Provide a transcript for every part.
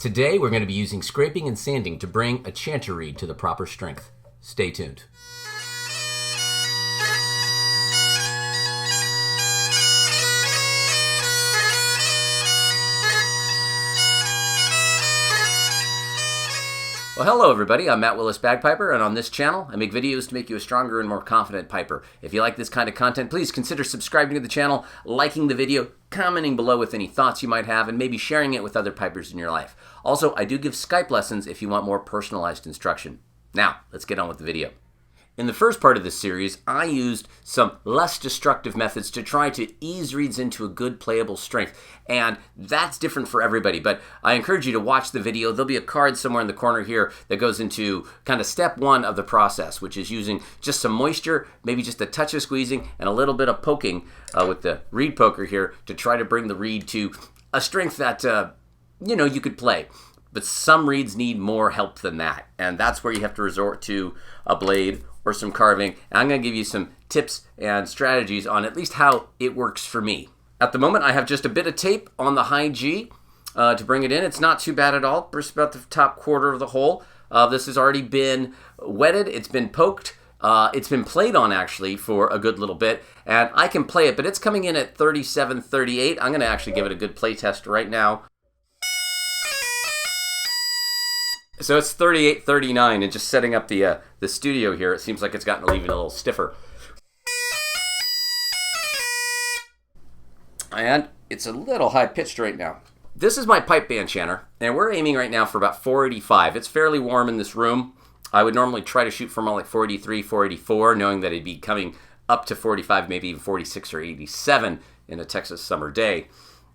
Today we're going to be using scraping and sanding to bring a chanter reed to the proper strength. Stay tuned. Well, hello everybody, I'm Willis Bagpiper, and on this channel, I make videos to make you a stronger and more confident piper. If you like this kind of content, please consider subscribing to the channel, liking the video, commenting below with any thoughts you might have, and maybe sharing it with other pipers in your life. Also, I do give Skype lessons if you want more personalized instruction. Now, let's get on with the video. In the first part of this series, I used some less destructive methods to try to ease reeds into a good playable strength, and that's different for everybody, but I encourage you to watch the video. There'll be a card somewhere in the corner here that goes into kind of step one of the process, which is using just some moisture, maybe just a touch of squeezing, and a little bit of poking with the reed poker here to try to bring the reed to a strength that, you could play. But some reeds need more help than that, and that's where you have to resort to a blade or some carving. And I'm going to give you some tips and strategies on at least how it works for me. At the moment, I have just a bit of tape on the high G to bring it in. It's not too bad at all. Just about the top quarter of the hole. This has already been wetted. It's been poked. It's been played on, actually, for a good little bit. And I can play it, but it's coming in at 37, 38. I'm going to actually give it a good play test right now. So it's 38, 39, and just setting up the studio here, it seems like it's gotten even a little stiffer. And it's a little high-pitched right now. This is my pipe band chanter, and we're aiming right now for about 485. It's fairly warm in this room. I would normally try to shoot for more like 483, 484, knowing that it'd be coming up to 45, maybe even 46 or 87 in a Texas summer day.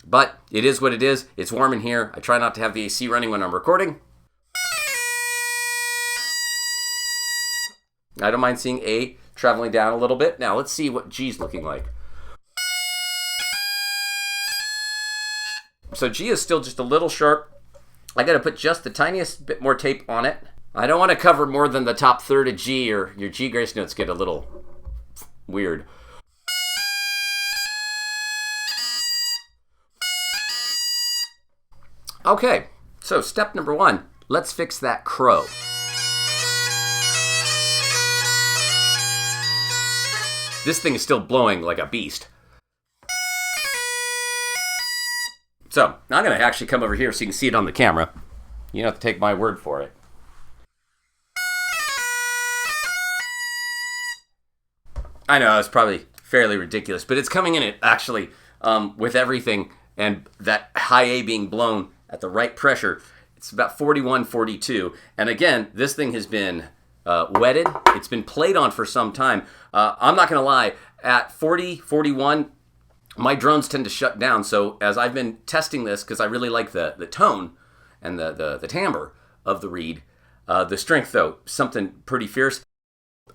But it is what it is. It's warm in here. I try not to have the AC running when I'm recording. I don't mind seeing A traveling down a little bit. Now let's see what G's looking like. So G is still just a little sharp. I got to put just the tiniest bit more tape on it. I don't want to cover more than the top third of G, or your G grace notes get a little weird. Okay, so step number one, let's fix that crow. This thing is still blowing like a beast. So, I'm going to actually come over here so you can see it on the camera. You don't have to take my word for it. I know, it's probably fairly ridiculous, but it's coming in it actually with everything, and that high A being blown at the right pressure. It's about 41, 42. And again, this thing has been wetted. It's been played on for some time. I'm not going to lie, at 40, 41, my drones tend to shut down. So as I've been testing this, because I really like the tone and the timbre of the reed, the strength, though, something pretty fierce.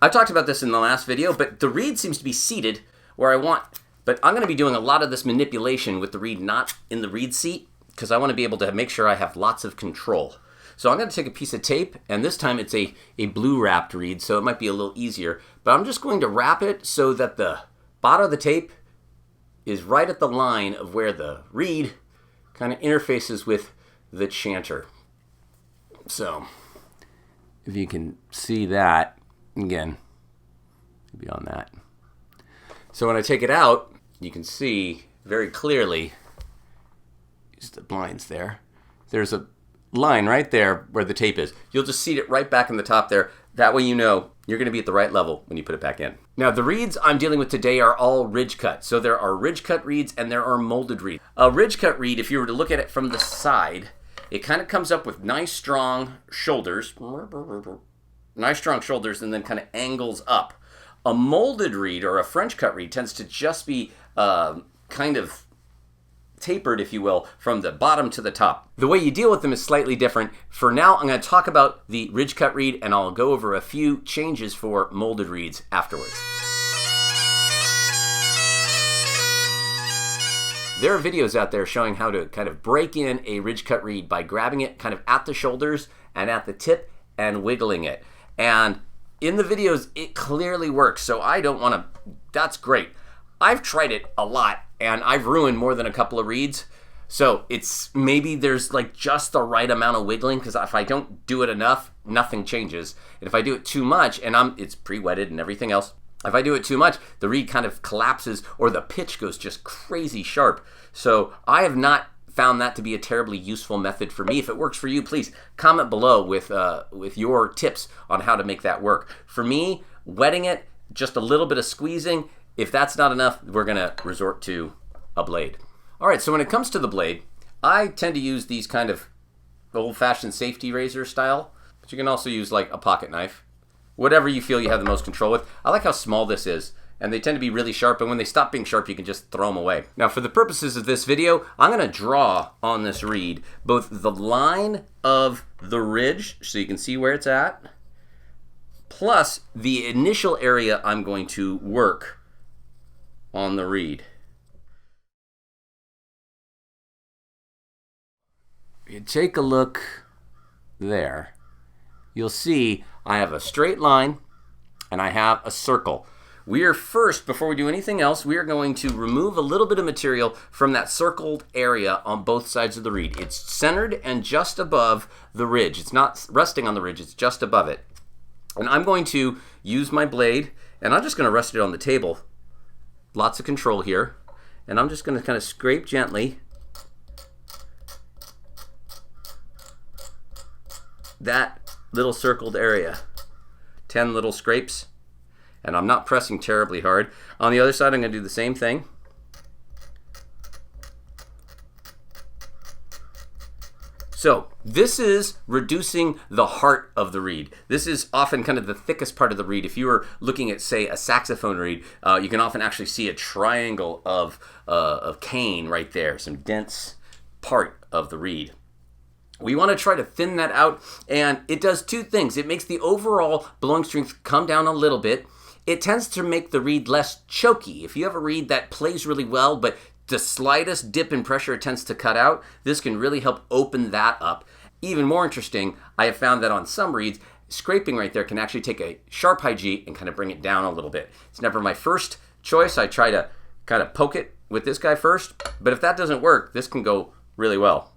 I talked about this in the last video, but the reed seems to be seated where I want. But I'm going to be doing a lot of this manipulation with the reed not in the reed seat, because I want to be able to make sure I have lots of control. So I'm going to take a piece of tape, and this time it's a blue wrapped reed, so it might be a little easier. But I'm just going to wrap it so that the bottom of the tape is right at the line of where the reed kind of interfaces with the chanter. So if you can see that, again, maybe on that. So when I take it out, you can see very clearly, use the blinds there, there's a line right there where the tape is. You'll just seat it right back in the top there. That way you know you're going to be at the right level when you put it back in. Now the reeds I'm dealing with today are all ridge cut. So there are ridge cut reeds and there are molded reeds. A ridge cut reed, if you were to look at it from the side, it kind of comes up with nice strong shoulders. Nice strong shoulders, and then kind of angles up. A molded reed or a French cut reed tends to just be kind of tapered, if you will, from the bottom to the top. The way you deal with them is slightly different. For now, I'm going to talk about the ridge cut reed, and I'll go over a few changes for molded reeds afterwards. There are videos out there showing how to kind of break in a ridge cut reed by grabbing it kind of at the shoulders and at the tip and wiggling it. And in the videos, it clearly works, so I don't want to, that's great. I've tried it a lot, and I've ruined more than a couple of reeds. So it's maybe there's like just the right amount of wiggling, because if I don't do it enough, nothing changes. And if I do it too much, and it's pre-wetted and everything else, if I do it too much, the reed kind of collapses or the pitch goes just crazy sharp. So I have not found that to be a terribly useful method for me. If it works for you, please comment below with your tips on how to make that work. For me, wetting it, just a little bit of squeezing. If that's not enough, we're gonna resort to a blade. All right, so when it comes to the blade, I tend to use these kind of old-fashioned safety razor style, but you can also use like a pocket knife, whatever you feel you have the most control with. I like how small this is, and they tend to be really sharp, and when they stop being sharp, you can just throw them away. Now, for the purposes of this video, I'm gonna draw on this reed both the line of the ridge, so you can see where it's at, plus the initial area I'm going to work on the reed. You take a look there, you'll see I have a straight line and I have a circle. We are first, before we do anything else, we are going to remove a little bit of material from that circled area on both sides of the reed. It's centered and just above the ridge. It's not resting on the ridge, it's just above it. And I'm going to use my blade, and I'm just going to rest it on the table. Lots of control here. And I'm just going to kind of scrape gently that little circled area. 10 little scrapes, and I'm not pressing terribly hard. On the other side, I'm going to do the same thing. So this is reducing the heart of the reed. This is often kind of the thickest part of the reed. If you were looking at, say, a saxophone reed, you can often actually see a triangle of cane right there, some dense part of the reed. We want to try to thin that out, and it does two things. It makes the overall blowing strength come down a little bit. It tends to make the reed less choky. If you have a reed that plays really well, but the slightest dip in pressure it tends to cut out, this can really help open that up. Even more interesting, I have found that on some reeds, scraping right there can actually take a sharp high G and kind of bring it down a little bit. It's never my first choice. I try to kind of poke it with this guy first, but if that doesn't work, this can go really well.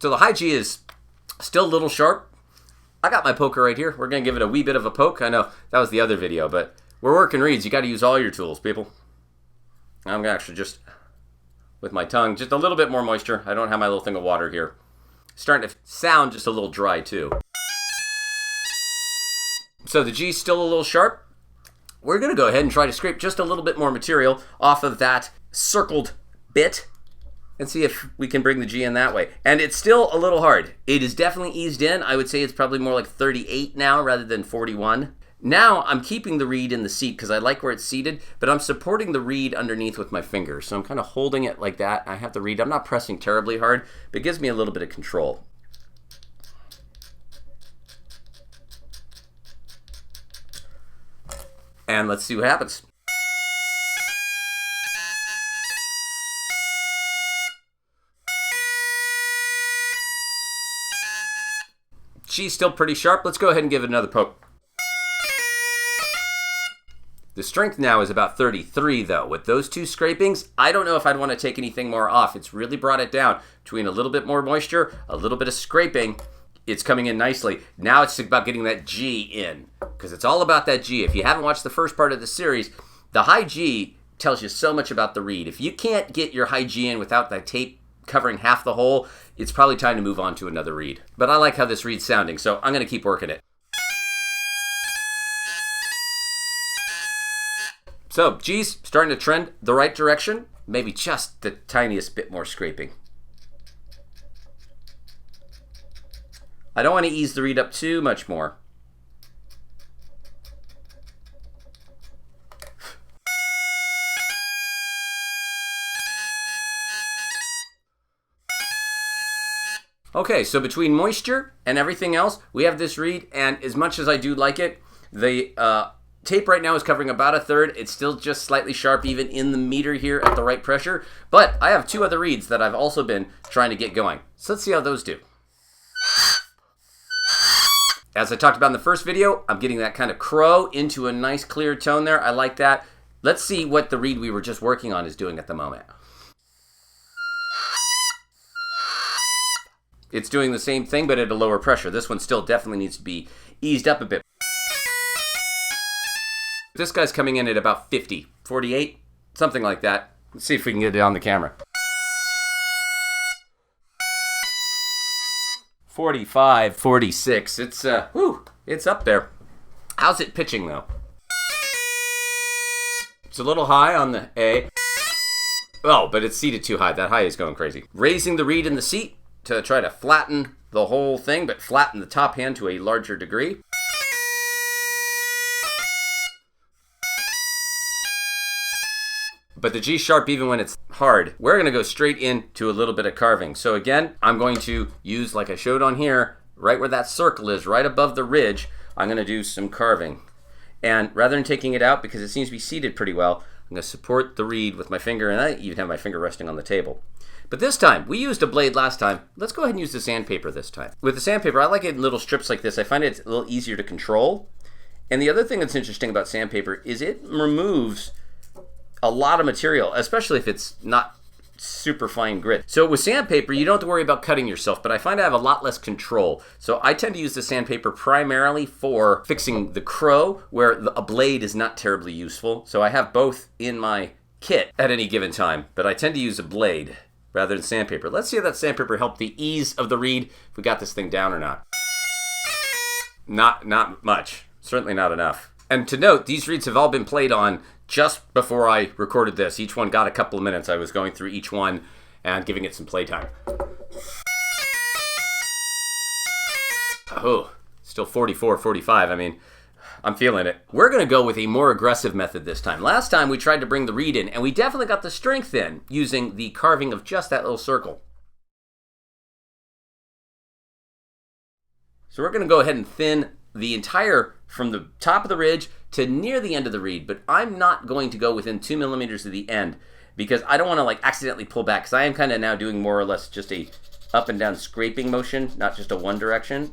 So the high G is still a little sharp. I got my poker right here. We're going to give it a wee bit of a poke. I know that was the other video, but we're working reeds. You got to use all your tools, people. I'm going to actually just, with my tongue, just a little bit more moisture. I don't have my little thing of water here. Starting to sound just a little dry too. So the G's still a little sharp. We're going to go ahead and try to scrape just a little bit more material off of that circled bit and see if we can bring the G in that way. And it's still a little hard. It is definitely eased in. I would say it's probably more like 38 now rather than 41. Now I'm keeping the reed in the seat because I like where it's seated, but I'm supporting the reed underneath with my fingers. So I'm kind of holding it like that. I have the reed. I'm not pressing terribly hard, but it gives me a little bit of control. And let's see what happens. She's still pretty sharp. Let's go ahead and give it another poke. The strength now is about 33 though. With those two scrapings, I don't know if I'd want to take anything more off. It's really brought it down. Between a little bit more moisture, a little bit of scraping, it's coming in nicely. Now it's about getting that G in, because it's all about that G. If you haven't watched the first part of the series, the high G tells you so much about the reed. If you can't get your high G in without that tape covering half the hole, it's probably time to move on to another reed. But I like how this reed's sounding, so I'm going to keep working it. So G's starting to trend the right direction, maybe just the tiniest bit more scraping. I don't want to ease the reed up too much more. Okay, so between moisture and everything else, we have this reed, and as much as I do like it, the tape right now is covering about a third. It's still just slightly sharp even in the meter here at the right pressure, but I have two other reeds that I've also been trying to get going. So let's see how those do. As I talked about in the first video, I'm getting that kind of crow into a nice clear tone there. I like that. Let's see what the reed we were just working on is doing at the moment. It's doing the same thing, but at a lower pressure. This one still definitely needs to be eased up a bit. This guy's coming in at about 50, 48, something like that. Let's see if we can get it on the camera. 45, 46. It's it's up there. How's it pitching though? It's a little high on the A. Oh, but it's seated too high. That high is going crazy. Raising the reed in the seat to try to flatten the whole thing, but flatten the top hand to a larger degree. But the G sharp, even when it's hard, we're going to go straight into a little bit of carving. So again, I'm going to use, like I showed on here, right where that circle is, right above the ridge, I'm going to do some carving. And rather than taking it out, because it seems to be seated pretty well, I'm going to support the reed with my finger, and I even have my finger resting on the table. But this time, we used a blade last time. Let's go ahead and use the sandpaper this time. With the sandpaper, I like it in little strips like this. I find it's a little easier to control. And the other thing that's interesting about sandpaper is it removes a lot of material, especially if it's not super fine grit. So with sandpaper, you don't have to worry about cutting yourself, but I find I have a lot less control. So I tend to use the sandpaper primarily for fixing the crow, where a blade is not terribly useful. So I have both in my kit at any given time, but I tend to use a blade rather than sandpaper. Let's see how that sandpaper helped the ease of the reed, if we got this thing down or not. Not much. Certainly not enough. And to note, these reeds have all been played on just before I recorded this. Each one got a couple of minutes. I was going through each one and giving it some playtime. Oh, still 44, 45. I mean, I'm feeling it. We're going to go with a more aggressive method this time. Last time we tried to bring the reed in, and we definitely got the strength in using the carving of just that little circle. So we're going to go ahead and thin the entire, from the top of the ridge to near the end of the reed, but I'm not going to go within 2 millimeters of the end because I don't want to like accidentally pull back, because I am kind of now doing more or less just a up and down scraping motion, not just a one direction.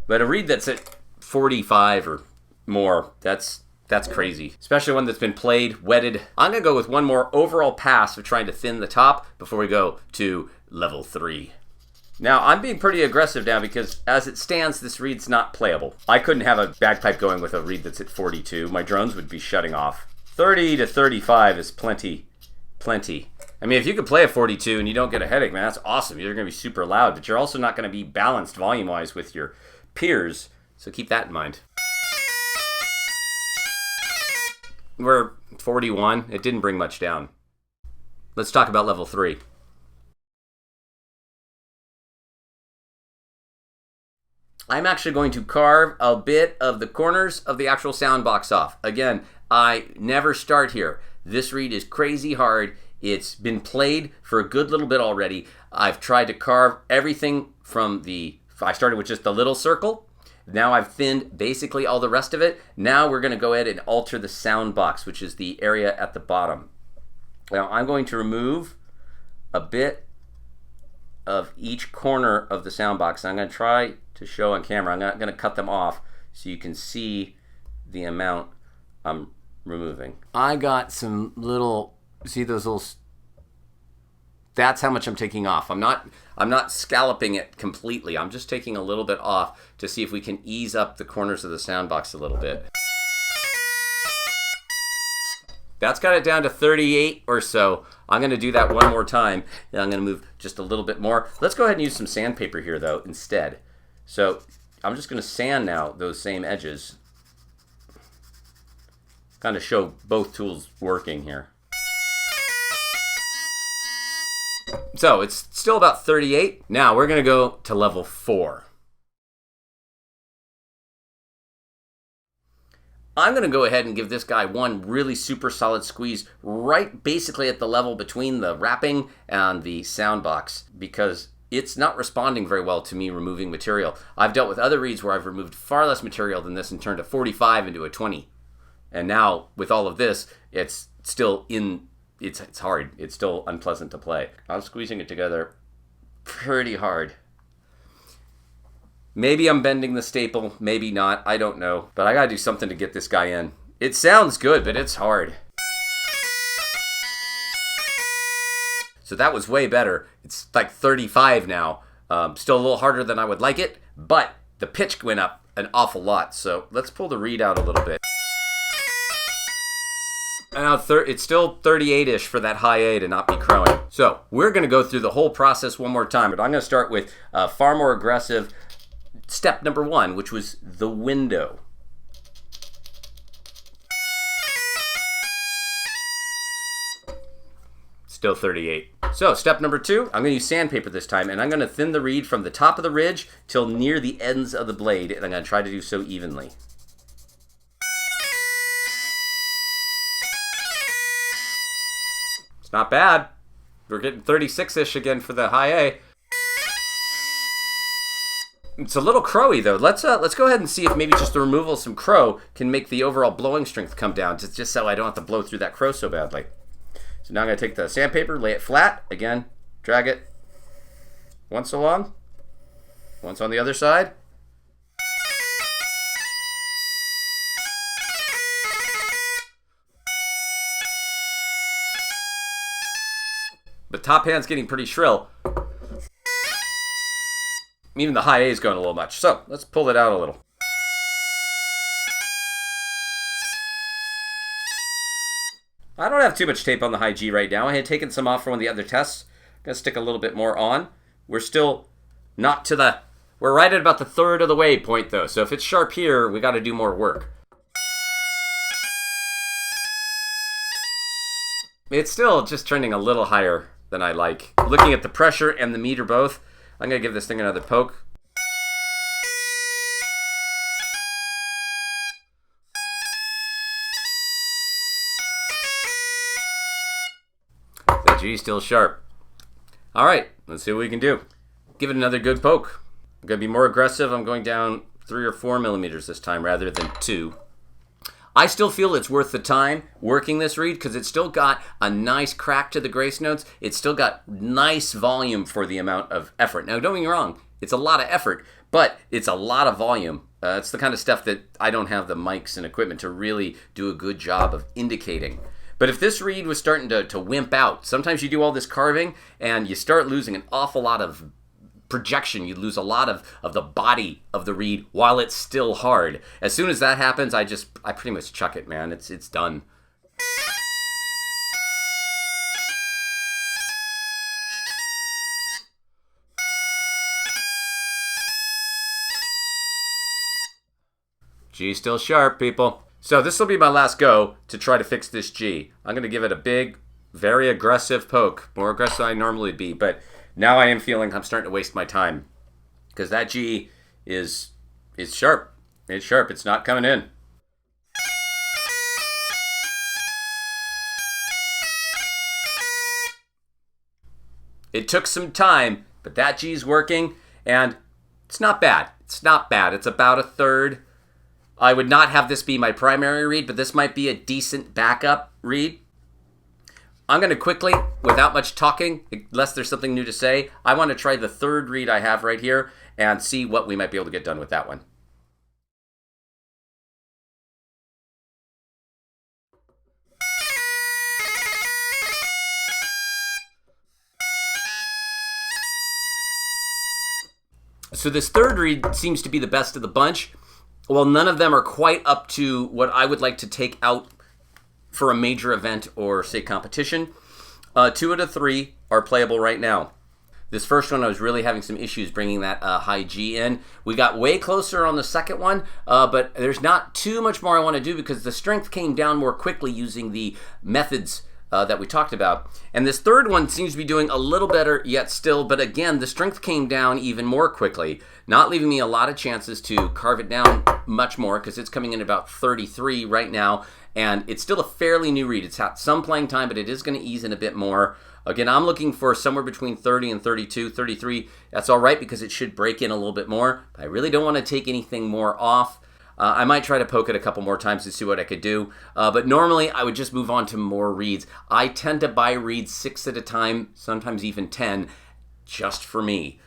But a reed that's at 45 or more, that's crazy, especially one that's been played, wetted. I'm gonna go with one more overall pass of trying to thin the top before we go to level 3. Now, I'm being pretty aggressive now because as it stands, this reed's not playable. I couldn't have a bagpipe going with a reed that's at 42. My drones would be shutting off. 30 to 35 is plenty. I mean, if you could play a 42 and you don't get a headache, man, that's awesome. You're going to be super loud, but you're also not going to be balanced volume-wise with your peers, so keep that in mind. We're 41. It didn't bring much down. Let's talk about level 3. I'm actually going to carve a bit of the corners of the actual sound box off. Again, I never start here. This reed is crazy hard. It's been played for a good little bit already. I've tried to carve everything from I started with just the little circle. Now I've thinned basically all the rest of it. Now we're going to go ahead and alter the sound box, which is the area at the bottom. Now I'm going to remove a bit of each corner of the sound box. I'm going to try to show on camera. I'm not going to cut them off so you can see the amount I'm removing. I got some little, see those little, that's how much I'm taking off. I'm not scalloping it completely. I'm just taking a little bit off to see if we can ease up the corners of the sound box a little bit. That's got it down to 38 or so. I'm going to do that one more time, and I'm going to move just a little bit more. Let's go ahead and use some sandpaper here, though, instead. So I'm just going to sand now those same edges. Kind of show both tools working here. So it's still about 38. Now we're going to go to level 4. I'm going to go ahead and give this guy one really super solid squeeze right basically at the level between the wrapping and the sound box, because it's not responding very well to me removing material. I've dealt with other reeds where I've removed far less material than this and turned a 45 into a 20. And now with all of this, it's still it's hard. It's still unpleasant to play. I'm squeezing it together pretty hard. Maybe I'm bending the staple, maybe not, I don't know. But I gotta do something to get this guy in. It sounds good, but it's hard. So that was way better. It's like 35 now. Still a little harder than I would like it, but the pitch went up an awful lot. So let's pull the reed out a little bit. Now it's still 38-ish for that high A to not be crowing. So we're going to go through the whole process one more time, but I'm going to start with far more aggressive step number 1, which was the window. Still 38. So step number 2, I'm going to use sandpaper this time, and I'm going to thin the reed from the top of the ridge till near the ends of the blade, and I'm going to try to do so evenly. It's not bad. We're getting 36-ish again for the high A. It's a little crowy though. Let's go ahead and see if maybe just the removal of some crow can make the overall blowing strength come down, just so I don't have to blow through that crow so badly. So now I'm going to take the sandpaper, lay it flat, again, drag it once along, once on the other side. But top hand's getting pretty shrill. Even the high A is going a little much. So let's pull it out a little. I don't have too much tape on the high G right now. I had taken some off for one of the other tests. I'm going to stick a little bit more on. We're still not to the... We're right at about the third of the way point though. So if it's sharp here, we got to do more work. It's still just trending a little higher than I like. Looking at the pressure and the meter both, I'm going to give this thing another poke. The G's still sharp. All right, let's see what we can do. Give it another good poke. I'm going to be more aggressive. I'm going down 3 or 4 millimeters this time rather than 2. I still feel it's worth the time working this reed because it's still got a nice crack to the grace notes. It's still got nice volume for the amount of effort. Now, don't get me wrong. It's a lot of effort, but it's a lot of volume. It's the kind of stuff that I don't have the mics and equipment to really do a good job of indicating. But if this reed was starting to wimp out, sometimes you do all this carving and you start losing an awful lot of projection. You lose a lot of the body of the reed while it's still hard. As soon as that happens, I pretty much chuck it, man. It's done. G's still sharp, people. So this will be my last go to try to fix this G. I'm going to give it a big, very aggressive poke. More aggressive than I normally be, but now I am feeling I'm starting to waste my time because that G is sharp. It's sharp. It's not coming in. It took some time, but that G's working, and it's not bad. It's not bad. It's about a third. I would not have this be my primary reed, but this might be a decent backup reed. I'm going to quickly, without much talking, unless there's something new to say, I want to try the third reed I have right here and see what we might be able to get done with that one. So this third reed seems to be the best of the bunch. Well, none of them are quite up to what I would like to take out for a major event or, say, competition. 2 out of 3 are playable right now. This first one, I was really having some issues bringing that high G in. We got way closer on the second one, but there's not too much more I want to do because the strength came down more quickly using the methods that we talked about. And this third one seems to be doing a little better yet still, but again, the strength came down even more quickly, not leaving me a lot of chances to carve it down much more because it's coming in about 33 right now, and it's still a fairly new reed. It's had some playing time, but it is going to ease in a bit more. Again, I'm looking for somewhere between 30 and 32, 33. That's all right because it should break in a little bit more. I really don't want to take anything more off. I might try to poke it a couple more times to see what I could do, but normally I would just move on to more reeds. I tend to buy reeds 6 at a time, sometimes even 10, just for me.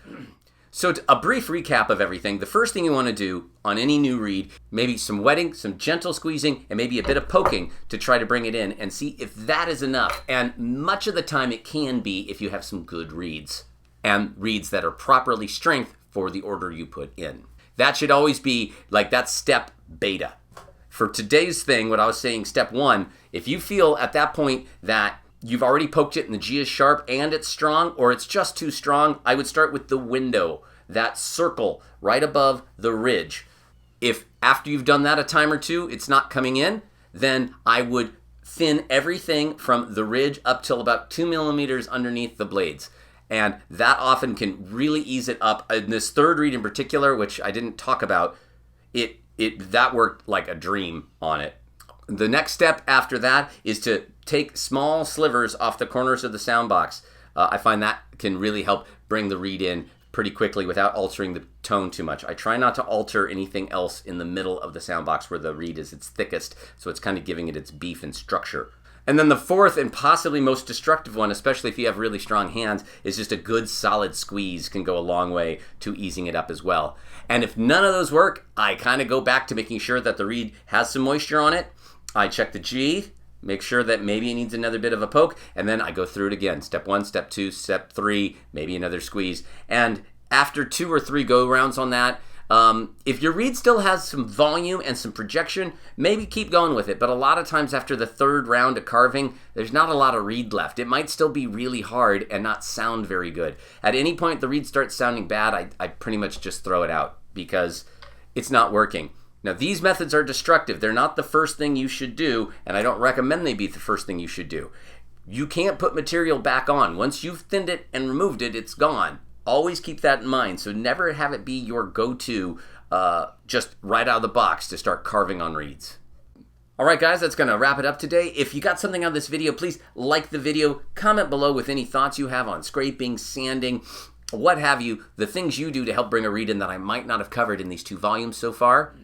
So a brief recap of everything. The first thing you want to do on any new reed, maybe some wetting, some gentle squeezing, and maybe a bit of poking to try to bring it in and see if that is enough. And much of the time it can be if you have some good reeds and reeds that are properly strength for the order you put in. That should always be like that's step beta. For today's thing, what I was saying, step 1, if you feel at that point that you've already poked it and the G is sharp and it's strong, or it's just too strong, I would start with the window, that circle right above the ridge. If after you've done that a time or two, it's not coming in, then I would thin everything from the ridge up till about 2 millimeters underneath the blades. And that often can really ease it up. In this third reed in particular, which I didn't talk about, that worked like a dream on it. The next step after that is to take small slivers off the corners of the sound box. I find that can really help bring the reed in pretty quickly without altering the tone too much. I try not to alter anything else in the middle of the sound box where the reed is its thickest, so it's kind of giving it its beef and structure. And then the fourth and possibly most destructive one, especially if you have really strong hands, is just a good solid squeeze can go a long way to easing it up as well. And if none of those work, I kind of go back to making sure that the reed has some moisture on it. I check the G, make sure that maybe it needs another bit of a poke, and then I go through it again. Step 1, step 2, step 3, maybe another squeeze. And after 2 or 3 go-rounds on that, if your reed still has some volume and some projection, maybe keep going with it. But a lot of times after the 3rd round of carving, there's not a lot of reed left. It might still be really hard and not sound very good. At any point the reed starts sounding bad, I pretty much just throw it out because it's not working. Now, these methods are destructive. They're not the first thing you should do, and I don't recommend they be the first thing you should do. You can't put material back on. Once you've thinned it and removed it, it's gone. Always keep that in mind. So never have it be your go-to just right out of the box to start carving on reeds. All right, guys, that's going to wrap it up today. If you got something out of this video, please like the video. Comment below with any thoughts you have on scraping, sanding, what have you, the things you do to help bring a reed in that I might not have covered in these 2 volumes so far.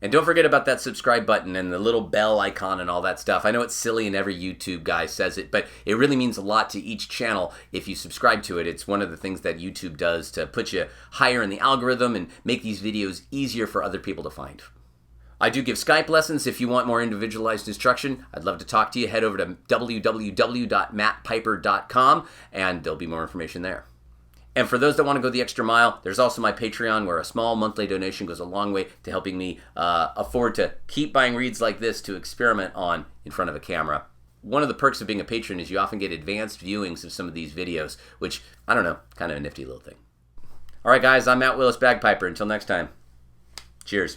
And don't forget about that subscribe button and the little bell icon and all that stuff. I know it's silly and every YouTube guy says it, but it really means a lot to each channel if you subscribe to it. It's one of the things that YouTube does to put you higher in the algorithm and make these videos easier for other people to find. I do give Skype lessons if you want more individualized instruction. I'd love to talk to you. Head over to www.mattpiper.com and there'll be more information there. And for those that want to go the extra mile, there's also my Patreon where a small monthly donation goes a long way to helping me afford to keep buying reeds like this to experiment on in front of a camera. One of the perks of being a patron is you often get advanced viewings of some of these videos, which, I don't know, kind of a nifty little thing. All right, guys, I'm Willis Bagpiper. Until next time, cheers.